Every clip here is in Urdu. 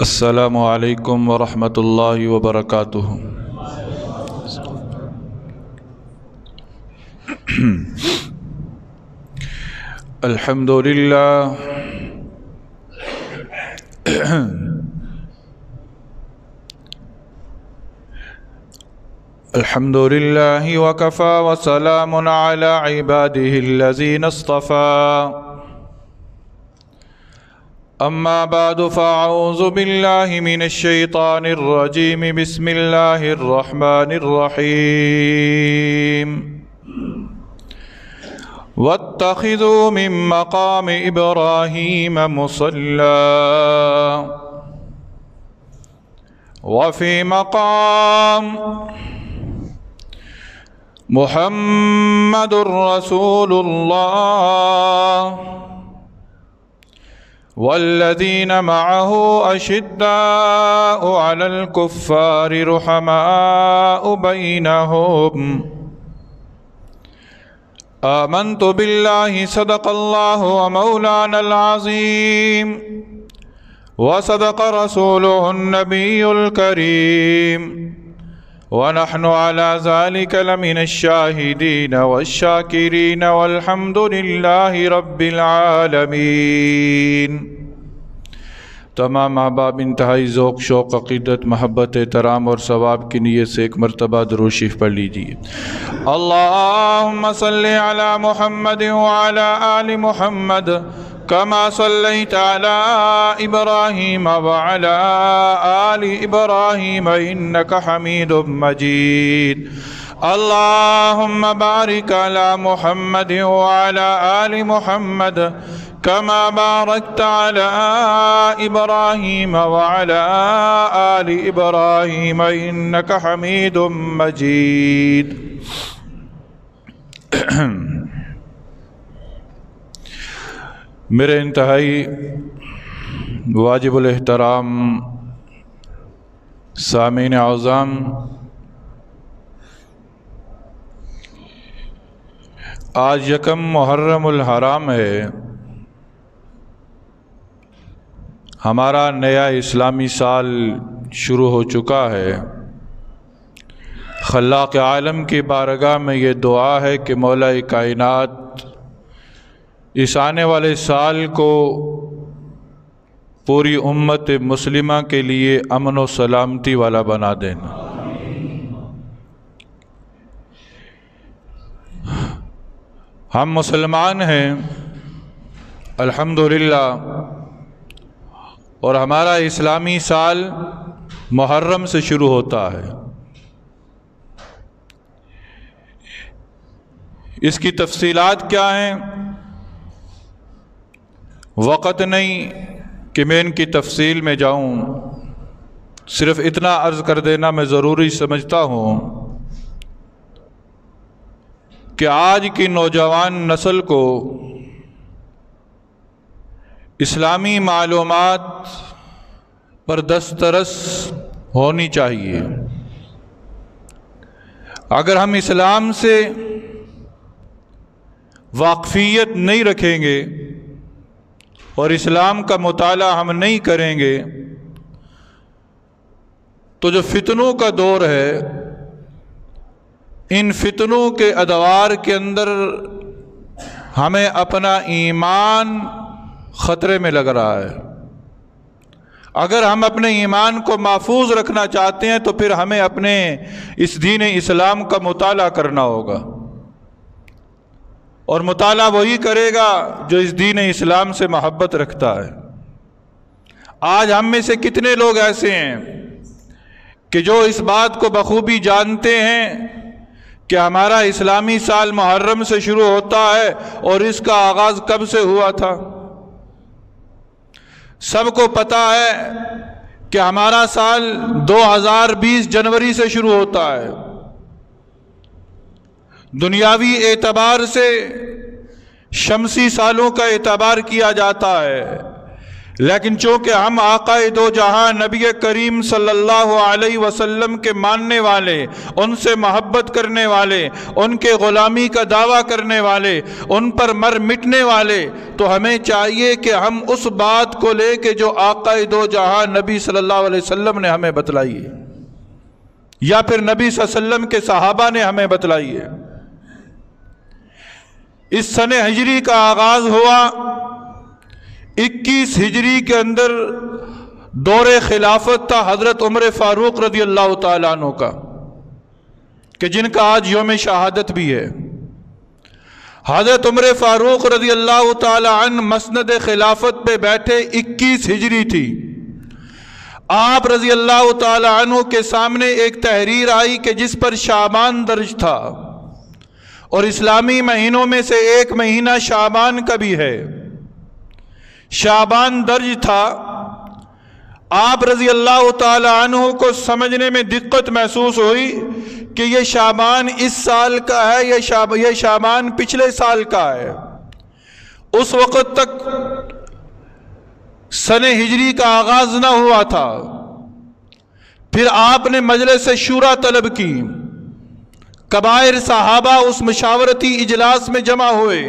السلام علیکم ورحمۃ اللہ وبرکاتہ۔ الحمد للہ الحمد للہ وکفی وسلام علی عبادہ الذین اصطفی، اما بعد فاعوذ باللہ من الشیطان الرجیم، بسم اللہ الرحمن الرحیم۔ واتخذوا من مقام ابراہیم مصلی وفی مقام محمد رسول اللہ والذین معه اشداء علی الکفار رحماء بینہم، آمنت باللہ صدق اللہ مولانا العظیم وصدق رسولہ النبی الکریم، ونحن على ذلك لمن الشاہدین والشاکرین والحمد للہ رب العالمین۔ تمام احباب انتہائی ذوق، شوق، عقیدت، محبت، احترام اور ثواب کی نیت سے ایک مرتبہ درود شریف پڑھ لیجیے۔ اللہم صلی علی محمد وعلی آل محمد کما صلیت علی ابراہیم وعلی آل ابراہیم انک حمید مجید۔ اللہم بارک علی محمد وعلی آل محمد کما بارکت علی ابراہیم وعلی آل ابراہیم انک حمید مجید۔ میرے انتہائی واجب الاحترام سامعین اعظم، آج یکم محرم الحرام ہے، ہمارا نیا اسلامی سال شروع ہو چکا ہے۔ خلاق عالم کی بارگاہ میں یہ دعا ہے کہ مولا کائنات اس آنے والے سال کو پوری امت مسلمہ کے لیے امن و سلامتی والا بنا دینا۔ ہم مسلمان ہیں الحمدللہ، اور ہمارا اسلامی سال محرم سے شروع ہوتا ہے۔ اس کی تفصیلات کیا ہیں؟ وقت نہیں کہ میں ان کی تفصیل میں جاؤں، صرف اتنا عرض کر دینا میں ضروری سمجھتا ہوں کہ آج کی نوجوان نسل کو اسلامی معلومات پر دسترس ہونی چاہیے۔ اگر ہم اسلام سے واقفیت نہیں رکھیں گے اور اسلام کا مطالعہ ہم نہیں کریں گے تو جو فتنوں کا دور ہے، ان فتنوں کے ادوار کے اندر ہمیں اپنا ایمان خطرے میں لگ رہا ہے۔ اگر ہم اپنے ایمان کو محفوظ رکھنا چاہتے ہیں تو پھر ہمیں اپنے اس دین اسلام کا مطالعہ کرنا ہوگا، اور مطالعہ وہی کرے گا جو اس دین اسلام سے محبت رکھتا ہے۔ آج ہم میں سے کتنے لوگ ایسے ہیں کہ جو اس بات کو بخوبی جانتے ہیں کہ ہمارا اسلامی سال محرم سے شروع ہوتا ہے اور اس کا آغاز کب سے ہوا تھا؟ سب کو پتہ ہے کہ ہمارا سال 2020 جنوری سے شروع ہوتا ہے۔ دنیاوی اعتبار سے شمسی سالوں کا اعتبار کیا جاتا ہے، لیکن چونکہ ہم آقا دو جہاں نبی کریم صلی اللہ علیہ وسلم کے ماننے والے، ان سے محبت کرنے والے، ان کے غلامی کا دعویٰ کرنے والے، ان پر مر مٹنے والے، تو ہمیں چاہیے کہ ہم اس بات کو لے کے جو آقا دو جہاں نبی صلی اللہ علیہ وسلم نے ہمیں بتلائی ہے، یا پھر نبی صلی اللہ علیہ وسلم کے صحابہ نے ہمیں بتلائی ہے۔ اس سن ہجری کا آغاز ہوا 21 ہجری کے اندر، دور خلافت تھا حضرت عمر فاروق رضی اللہ تعالیٰ عنہ کا، کہ جن کا آج یوم شہادت بھی ہے۔ حضرت عمر فاروق رضی اللہ تعالیٰ عنہ مسند خلافت پہ بیٹھے، 21 ہجری تھی۔ آپ رضی اللہ تعالیٰ عنہ کے سامنے ایک تحریر آئی کہ جس پر شعبان درج تھا، اور اسلامی مہینوں میں سے ایک مہینہ شعبان کا بھی ہے۔ شعبان درج تھا۔ آپ رضی اللہ تعالی عنہ کو سمجھنے میں دقت محسوس ہوئی کہ یہ شعبان اس سال کا ہے، یہ شعبان پچھلے سال کا ہے۔ اس وقت تک سن ہجری کا آغاز نہ ہوا تھا۔ پھر آپ نے مجلس شورا طلب کی، کبائر صحابہ اس مشاورتی اجلاس میں جمع ہوئے۔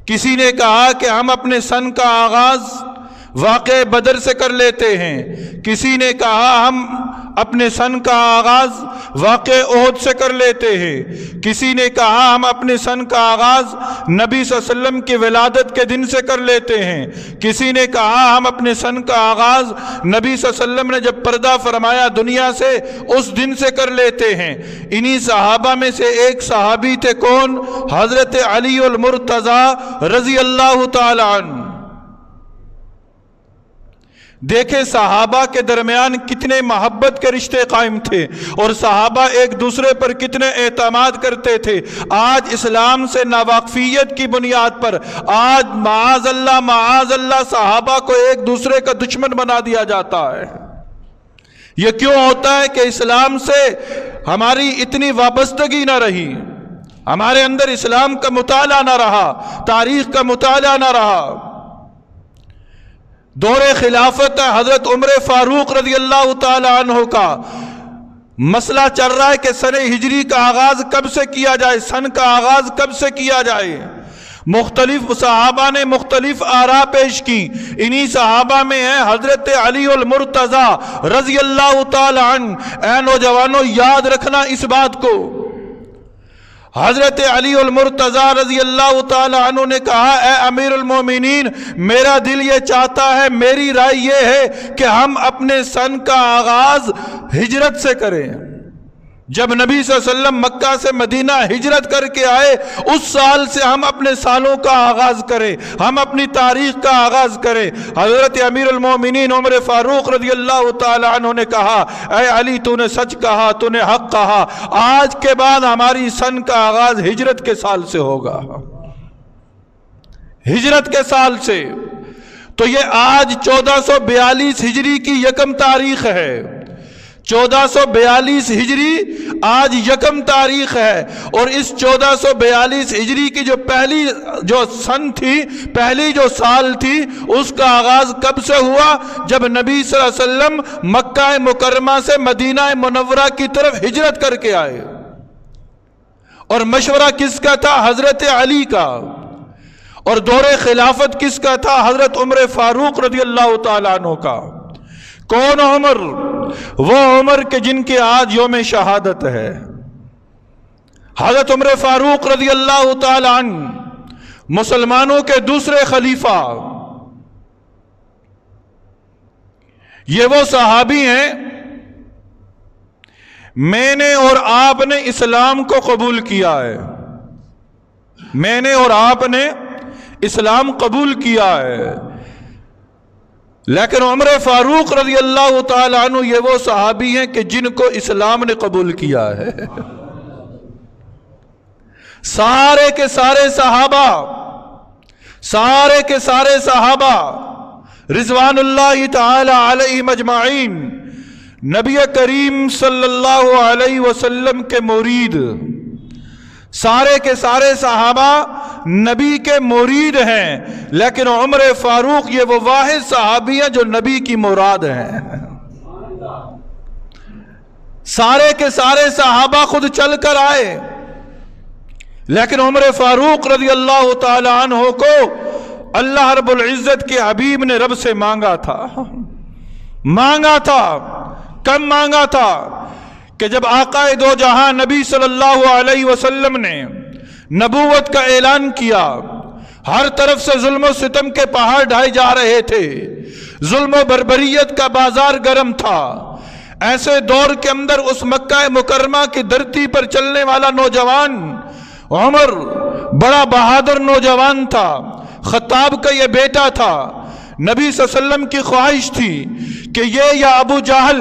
کسی نے کہا کہ ہم اپنے سن کا آغاز واقع بدر سے کر لیتے ہیں، کسی نے کہا ہم اپنے سن کا آغاز واقع احد سے کر لیتے ہیں، کسی نے کہا ہم اپنے سن کا آغاز نبی صلی اللہ علیہ وسلم کی ولادت کے دن سے کر لیتے ہیں، کسی نے کہا ہم اپنے سن کا آغاز نبی صلی اللہ علیہ وسلم نے جب پردہ فرمایا دنیا سے اس دن سے کر لیتے ہیں۔ انہی صحابہ میں سے ایک صحابی تھے، کون؟ حضرت علی المرتضی رضی اللہ تعالی عنہ۔ دیکھیں صحابہ کے درمیان کتنے محبت کے رشتے قائم تھے، اور صحابہ ایک دوسرے پر کتنے اعتماد کرتے تھے۔ آج اسلام سے ناواقفیت کی بنیاد پر آج معاذ اللہ صحابہ کو ایک دوسرے کا دشمن بنا دیا جاتا ہے۔ یہ کیوں ہوتا ہے کہ اسلام سے ہماری اتنی وابستگی نہ رہی، ہمارے اندر اسلام کا مطالعہ نہ رہا، تاریخ کا مطالعہ نہ رہا۔ دور خلافت حضرت عمر فاروق رضی اللہ تعالی عنہ کا مسئلہ چل رہا ہے کہ سن ہجری کا آغاز کب سے کیا جائے، سن کا آغاز کب سے کیا جائے۔ مختلف صحابہ نے مختلف آراء پیش کی۔ انہی صحابہ میں ہیں حضرت علی المرتضی رضی اللہ تعالی عنہ۔ اے نوجوانوں، یاد رکھنا اس بات کو۔ حضرت علی المرتضی رضی اللہ تعالی عنہ نے کہا، اے امیر المومنین، میرا دل یہ چاہتا ہے، میری رائے یہ ہے کہ ہم اپنے سن کا آغاز ہجرت سے کریں۔ جب نبی صلی اللہ علیہ وسلم مکہ سے مدینہ ہجرت کر کے آئے، اس سال سے ہم اپنے سالوں کا آغاز کریں، ہم اپنی تاریخ کا آغاز کریں۔ حضرت امیر المومنین عمر فاروق رضی اللہ تعالی عنہ نے کہا، اے علی، تو نے سچ کہا، تو نے حق کہا، آج کے بعد ہماری سن کا آغاز ہجرت کے سال سے ہوگا، ہجرت کے سال سے۔ تو یہ آج 1442 ہجری کی یکم تاریخ ہے۔ 1442 ہجری آج یکم تاریخ ہے، اور اس 1442 ہجری کی جو پہلی جو سن تھی، پہلی جو سال تھی، اس کا آغاز کب سے ہوا؟ جب نبی صلی اللہ علیہ وسلم مکہ مکرمہ سے مدینہ منورہ کی طرف ہجرت کر کے آئے۔ اور مشورہ کس کا تھا؟ حضرت علی کا۔ اور دور خلافت کس کا تھا؟ حضرت عمر فاروق رضی اللہ تعالیٰ عنہ کا۔ کون عمر؟ وہ عمر کہ جن کے آج یوم شہادت ہے۔ حضرت عمر فاروق رضی اللہ تعالی عنہ مسلمانوں کے دوسرے خلیفہ، یہ وہ صحابی ہیں، میں نے اور آپ نے اسلام کو قبول کیا ہے، میں نے اور آپ نے اسلام قبول کیا ہے، لیکن عمر فاروق رضی اللہ تعالی عنہ یہ وہ صحابی ہیں کہ جن کو اسلام نے قبول کیا ہے۔ سارے کے سارے صحابہ، سارے کے سارے صحابہ رضوان اللہ تعالی علیہم اجمعین نبی کریم صلی اللہ علیہ وسلم کے مرید، سارے کے سارے صحابہ نبی کے مرید ہیں، لیکن عمر فاروق یہ وہ واحد صحابی ہیں جو نبی کی مراد ہیں۔ سارے کے سارے صحابہ خود چل کر آئے، لیکن عمر فاروق رضی اللہ تعالی عنہ کو اللہ رب العزت کے حبیب نے رب سے مانگا تھا۔ کم مانگا تھا کہ جب آقا دو جہاں نبی صلی اللہ علیہ وسلم نے نبوت کا اعلان کیا، ہر طرف سے ظلم و ستم کے پہاڑ ڈھائے جا رہے تھے، ظلم و بربریت کا بازار گرم تھا، ایسے دور کے اندر اس مکہ مکرمہ کی دھرتی پر چلنے والا نوجوان عمر بڑا بہادر نوجوان تھا، خطاب کا یہ بیٹا تھا۔ نبی صلی اللہ علیہ وسلم کی خواہش تھی کہ یہ یا ابو جہل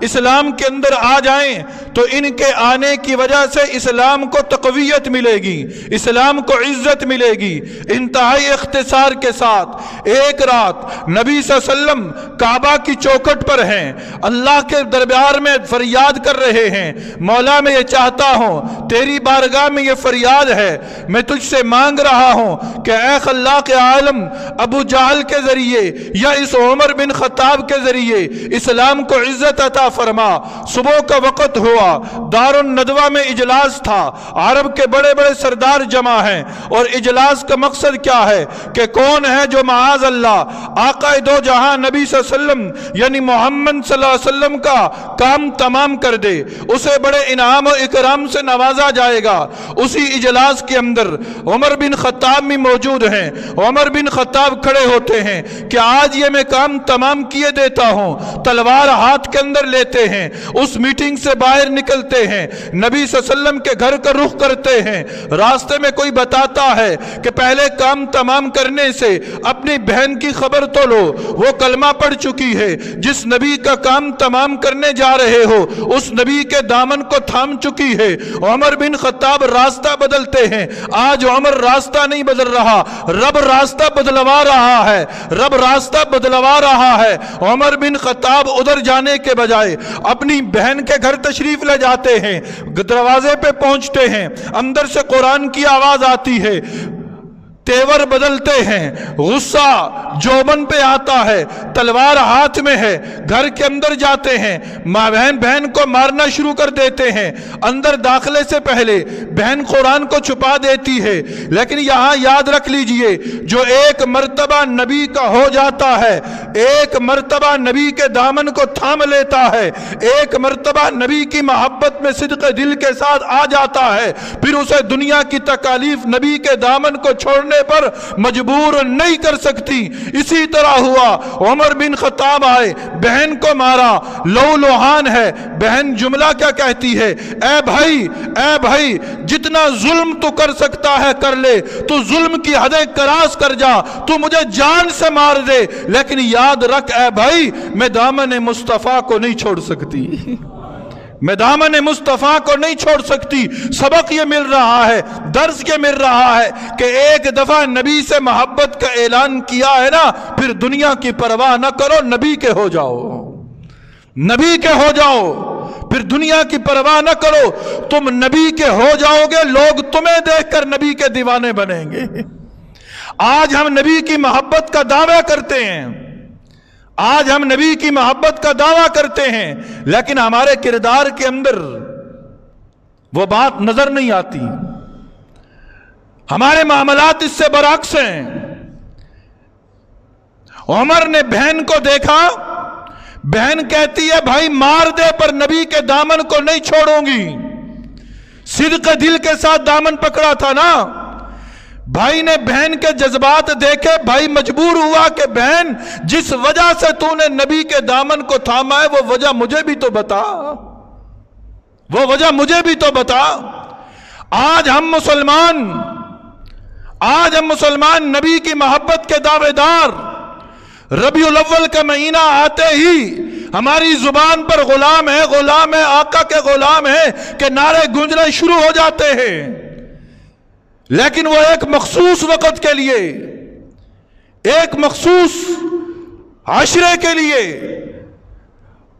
اسلام کے اندر آ جائیں تو ان کے آنے کی وجہ سے اسلام کو تقویت ملے گی، اسلام کو عزت ملے گی۔ انتہائی اختصار کے ساتھ ایک رات نبی صلی اللہ علیہ وسلم کعبہ کی چوکھٹ پر ہیں، اللہ کے دربار میں فریاد کر رہے ہیں، مولا میں یہ چاہتا ہوں، تیری بارگاہ میں یہ فریاد ہے، میں تجھ سے مانگ رہا ہوں کہ اے خلاق عالم، ابو جہل کے ذریعے یا اس عمر بن خطاب کے ذریعے اسلام کو عزت عطا فرما۔ صبح کا وقت ہوا، دار الندوہ میں اجلاس تھا، عرب کے بڑے بڑے سردار جمع ہیں، اور اجلاس کا مقصد کیا ہے کہ کون ہے جو معاذ اللہ آقا دو جہاں نبی صلی اللہ علیہ وسلم یعنی محمد صلی اللہ علیہ وسلم کا کام تمام کر دے، اسے بڑے انعام و اکرام سے نوازا جائے گا۔ اسی اجلاس کے اندر عمر بن خطاب بھی موجود ہیں۔ عمر بن خطاب کھڑے ہوتے ہیں کہ آج یہ میں کام تمام کیے دیتا ہوں، تلوار ہاتھ کے اندر لیتے ہیں، اس میٹنگ سے باہر نکلتے ہیں، نبی صلی اللہ علیہ وسلم کے گھر کا رخ کرتے ہیں۔ راستے میں کوئی بتاتا ہے کہ پہلے کام تمام کرنے سے اپنی بہن کی خبر تو لو، وہ کلمہ پڑھ چکی ہے، جس نبی کا کام تمام کرنے جا رہے ہو اس نبی کے دامن کو تھام چکی ہے۔ عمر بن خطاب راستہ بدلتے ہیں۔ آج عمر راستہ نہیں بدل رہا، رب راستہ بدلوا رہا ہے، رب راستہ بدلوا رہا ہے۔ عمر بن خطاب ادھر جانے کے بجائے اپنی بہن کے گھر تشریف لے جاتے ہیں، دروازے پہ پہنچتے ہیں، اندر سے قرآن کی آواز آتی ہے، تیور بدلتے ہیں، غصہ جوبن پہ آتا ہے، تلوار ہاتھ میں ہے، گھر کے اندر جاتے ہیں، ماں بہن کو مارنا شروع کر دیتے ہیں۔ اندر داخلے سے پہلے بہن قرآن کو چھپا دیتی ہے، لیکن یہاں یاد رکھ لیجئے، جو ایک مرتبہ نبی کا ہو جاتا ہے، ایک مرتبہ نبی کے دامن کو تھام لیتا ہے، ایک مرتبہ نبی کی محبت میں صدق دل کے ساتھ آ جاتا ہے، پھر اسے دنیا کی تکالیف نبی کے دامن کو چھوڑنے پر مجبور نہیں کر سکتی۔ اسی طرح ہوا، عمر بن خطاب آئے، بہن کو مارا، لو لوہان ہے، بہن جملہ کیا کہتی ہے، اے بھائی جتنا ظلم تو کر سکتا ہے کر لے، تو ظلم کی حدیں کراس کر جا، تو مجھے جان سے مار دے، لیکن یاد رکھ اے بھائی، میں دامن مصطفیٰ کو نہیں چھوڑ سکتی، میں دامن مصطفیٰ کو نہیں چھوڑ سکتی۔ سبق یہ مل رہا ہے، درس یہ مل رہا ہے کہ ایک دفعہ نبی سے محبت کا اعلان کیا ہے نا، پھر دنیا کی پرواہ نہ کرو، نبی کے ہو جاؤ، نبی کے ہو جاؤ، پھر دنیا کی پرواہ نہ کرو، تم نبی کے ہو جاؤ گے، لوگ تمہیں دیکھ کر نبی کے دیوانے بنیں گے۔ آج ہم نبی کی محبت کا دعویٰ کرتے ہیں، آج ہم نبی کی محبت کا دعویٰ کرتے ہیں، لیکن ہمارے کردار کے اندر وہ بات نظر نہیں آتی، ہمارے معاملات اس سے برعکس ہیں۔ عمر نے بہن کو دیکھا، بہن کہتی ہے بھائی مار دے پر نبی کے دامن کو نہیں چھوڑوں گی، صدق دل کے ساتھ دامن پکڑا تھا نا۔ بھائی نے بہن کے جذبات دیکھے، بھائی مجبور ہوا کہ بہن جس وجہ سے تو نے نبی کے دامن کو تھاما ہے وہ وجہ مجھے بھی تو بتا، وہ وجہ مجھے بھی تو بتا۔ آج ہم مسلمان نبی کی محبت کے دعوے دار، ربیع الاول کا مہینہ آتے ہی ہماری زبان پر غلام ہے آقا کے غلام ہے کہ نعرے گونجنے شروع ہو جاتے ہیں، لیکن وہ ایک مخصوص وقت کے لیے، ایک مخصوص عشرے کے لیے،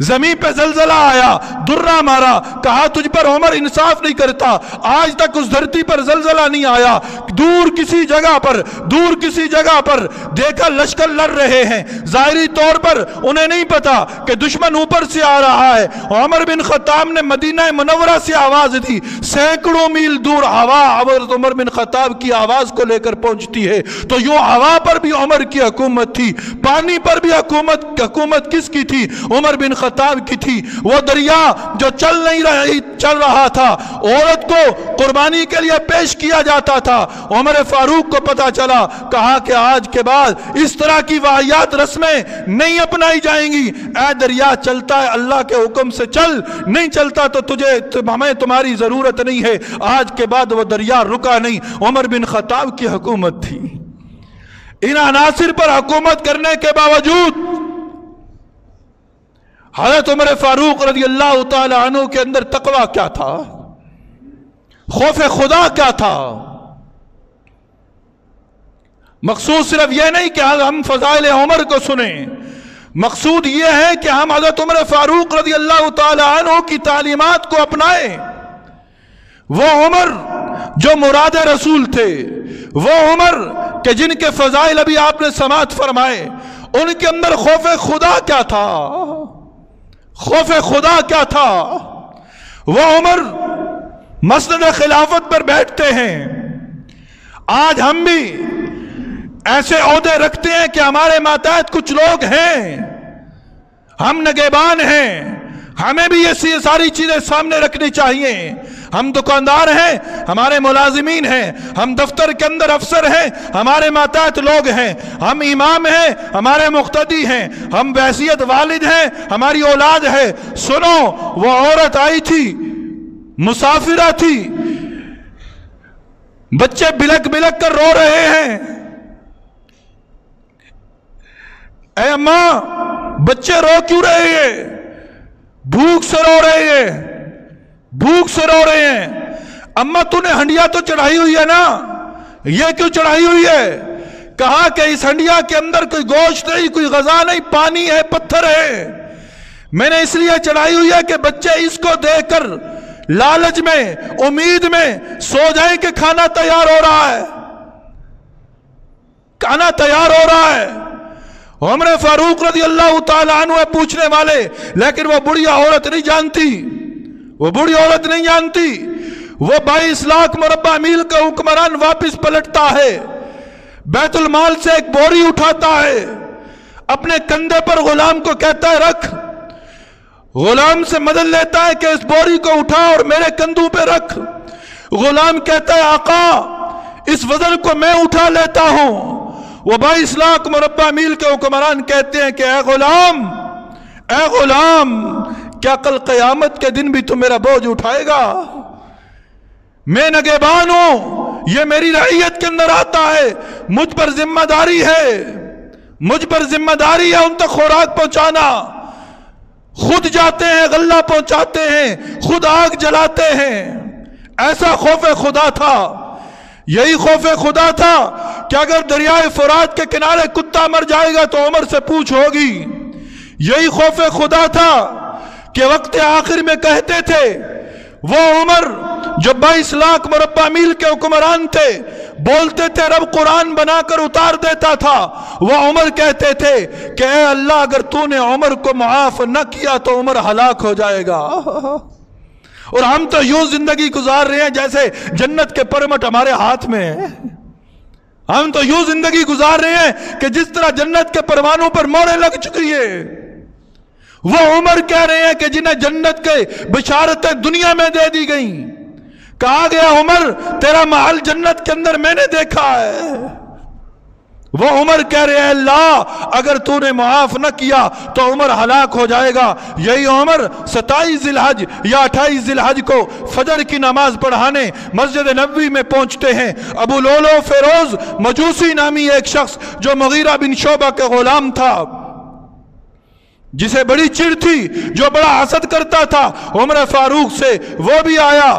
زمین پہ زلزلہ آیا، درہ مارا، کہا تجھ پر عمر انصاف نہیں کرتا، آج تک اس دھرتی پر زلزلہ نہیں آیا۔ دور کسی جگہ پر دیکھا لشکر لڑ رہے ہیں، ظاہری طور پر انہیں نہیں پتا کہ دشمن اوپر سے آ رہا ہے۔ عمر بن خطاب نے مدینہ منورہ سے آواز دی، سینکڑوں میل دور ہوا حضرت عمر بن خطاب کی آواز کو لے کر پہنچتی ہے، تو یوں ہوا پر بھی عمر کی حکومت تھی، پانی پر بھی حکومت کس کی تھی؟ عمر بن خطاب کی تھی۔ وہ دریا جو چل رہا تھا، عورت کو قربانی کے لیے پیش کیا جاتا تھا، عمر فاروق کو پتا چلا، کہا کہ آج کے بعد اس طرح کی واحیات رسمیں نہیں اپنائی جائیں گی۔ اے دریا، چلتا ہے اللہ کے حکم سے چل، نہیں چلتا تو ہمیں تمہاری ضرورت نہیں ہے۔ آج کے بعد وہ دریا رکا نہیں، عمر بن خطاب کی حکومت تھی۔ ان عناصر پر حکومت کرنے کے باوجود حضرت عمر فاروق رضی اللہ تعالی عنہ کے اندر تقوی کیا تھا، خوف خدا کیا تھا؟ مقصود صرف یہ نہیں کہ ہم فضائل عمر کو سنیں، مقصود یہ ہے کہ ہم حضرت عمر فاروق رضی اللہ تعالی عنہ کی تعلیمات کو اپنائیں۔ وہ عمر جو مراد رسول تھے، وہ عمر کہ جن کے فضائل ابھی آپ نے سماعت فرمائے، ان کے اندر خوف خدا کیا تھا؟ خوف خدا کیا تھا؟ وہ عمر مسند خلافت پر بیٹھتے ہیں۔ آج ہم بھی ایسے عہدے رکھتے ہیں کہ ہمارے ماتحت کچھ لوگ ہیں، ہم نگہبان ہیں، ہمیں بھی یہ ساری چیزیں سامنے رکھنی چاہیے۔ ہم دکاندار ہیں، ہمارے ملازمین ہیں، ہم دفتر کے اندر افسر ہیں، ہمارے ماتحت لوگ ہیں، ہم امام ہیں، ہمارے مقتدی ہیں، ہم بحیثیت والد ہیں، ہماری اولاد ہے۔ سنو، وہ عورت آئی تھی، مسافرہ تھی، بچے بلک بلک کر رو رہے ہیں۔ اے اماں، بچے رو کیوں رہے ہیں؟ بھوک سے رو رہے ہیں، بھوک سے رو رہے ہیں۔ اماں تو نے ہنڈیا تو چڑھائی ہوئی ہے نا، یہ کیوں چڑھائی ہوئی ہے؟ کہا کہ اس ہنڈیا کے اندر کوئی گوشت نہیں، کوئی غذا نہیں، پانی ہے، پتھر ہے۔ میں نے اس لیے چڑھائی ہوئی ہے کہ بچے اس کو دیکھ کر لالچ میں، امید میں سو جائیں کہ کھانا تیار ہو رہا ہے، کھانا تیار ہو رہا ہے۔ عمر فاروق رضی اللہ تعالی عنہ پوچھنے والے، لیکن وہ بڑی عورت نہیں جانتی، وہ بڑی عورت نہیں جانتی۔ وہ 22 لاکھ مربع میل کا حکمران واپس پلٹتا ہے، بیت المال سے ایک بوری اٹھاتا ہے، اپنے کندھے پر غلام کو کہتا ہے رکھ، غلام سے مدد لیتا ہے کہ اس بوری کو اٹھا اور میرے کندھوں پہ رکھ۔ غلام کہتا ہے آقا، اس وزن کو میں اٹھا لیتا ہوں۔ وہ 22 لاکھ مربع میل کے حکمران کہتے ہیں کہ اے غلام، کیا کل قیامت کے دن بھی تو میرا بوجھ اٹھائے گا؟ میں نگہبان ہوں، یہ میری رعیت کے اندر آتا ہے، مجھ پر ذمہ داری ہے، مجھ پر ذمہ داری ہے ان تک خوراک پہنچانا۔ خود جاتے ہیں، غلہ پہنچاتے ہیں، خود آگ جلاتے ہیں۔ ایسا خوف خدا تھا، یہی خوف خدا تھا کہ اگر دریائے فرات کے کنارے کتا مر جائے گا تو عمر سے پوچھ ہوگی۔ یہی خوف خدا تھا کہ وقت آخر میں کہتے تھے، وہ عمر جو 22 لاکھ مربع میل کے حکمران تھے، بولتے تھے رب قرآن بنا کر اتار دیتا تھا، وہ عمر کہتے تھے کہ اے اللہ اگر تو نے عمر کو معاف نہ کیا تو عمر ہلاک ہو جائے گا۔ اور ہم تو یوں زندگی گزار رہے ہیں جیسے جنت کے پرمٹ ہمارے ہاتھ میں ہیں۔ ہم تو یوں زندگی گزار رہے ہیں کہ جس طرح جنت کے پروانوں پر موریں لگ چکی ہے۔ وہ عمر کہہ رہے ہیں کہ جنہیں جنت کے بشارتیں دنیا میں دے دی گئیں، کہا گیا عمر تیرا محل جنت کے اندر میں نے دیکھا ہے۔ وہ عمر کہہ رہے ہیں اللہ اگر تو نے معاف نہ کیا تو عمر ہلاک ہو جائے گا۔ یہی عمر 27 ذی الحج یا 28 ذی الحج کو فجر کی نماز پڑھانے مسجد نبوی میں پہنچتے ہیں۔ ابو لولو فیروز مجوسی نامی ایک شخص جو مغیرہ بن شعبہ کے غلام تھا، جسے بڑی چڑ تھی، جو بڑا حسد کرتا تھا عمر فاروق سے، وہ بھی آیا،